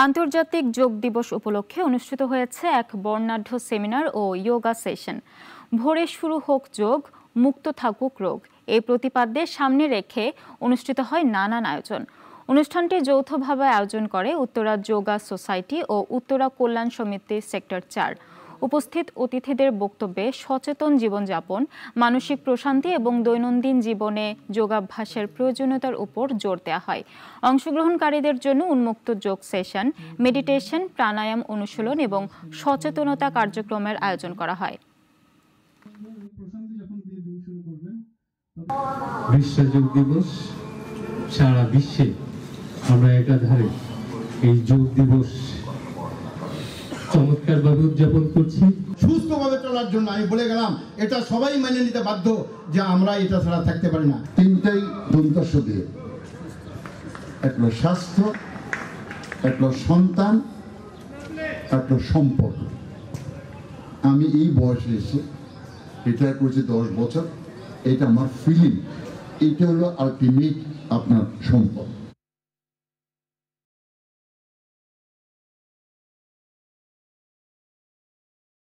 আন্তর্জাতিক যোগ দিবস উপলক্ষে অনুষ্ঠিত হয়েছে এক বর্ণাঢ্য সেমিনার ও যোগা সেশন। ভোরে শুরু হোক যোগ, মুক্ত থাকুক রোগ, এই প্রতিপাদ্যে সামনে রেখে অনুষ্ঠিত হয় নানান আয়োজন। অনুষ্ঠানটি যৌথভাবে আয়োজন করে উত্তরা যোগা সোসাইটি ও উত্তরা কল্যাণ সমিতি সেক্টর ৪। উপস্থিত অতিথিদের বক্তব্যে সচেতন জীবনযাপন, মানসিক প্রশান্তি এবং দৈনন্দিন জীবনে যোগাভ্যাসের প্রয়োজনীয়তার উপর জোর দেওয়া হয়। অংশগ্রহণকারীদের জন্য উন্মুক্ত যোগ সেশন, মেডিটেশন, প্রাণায়াম অনুশীলন এবং সচেতনতা কার্যক্রমের আয়োজন করা হয়। বিশ্ব যোগ দিবস সারা বিশ্বে আমরা একাধারে এই যোগ দিবস চমৎকারভাবে উদযাপন করছি। সুস্থভাবে চলার জন্য আমি বলে গেলাম, এটা সবাই মেনে নিতে বাধ্য যে আমরা এটা ছাড়া থাকতে পারি না। তিনটাই দন্তস্ব দিয়ে, একটা স্বাস্থ্য, একটা সন্তান, একটা সম্পদ। আমি এই বয়সে এসে এটা করছি 10 বছর, এটা আমার ফিলিং, এটা হলো আলটিমেট আপনার সম্পদ।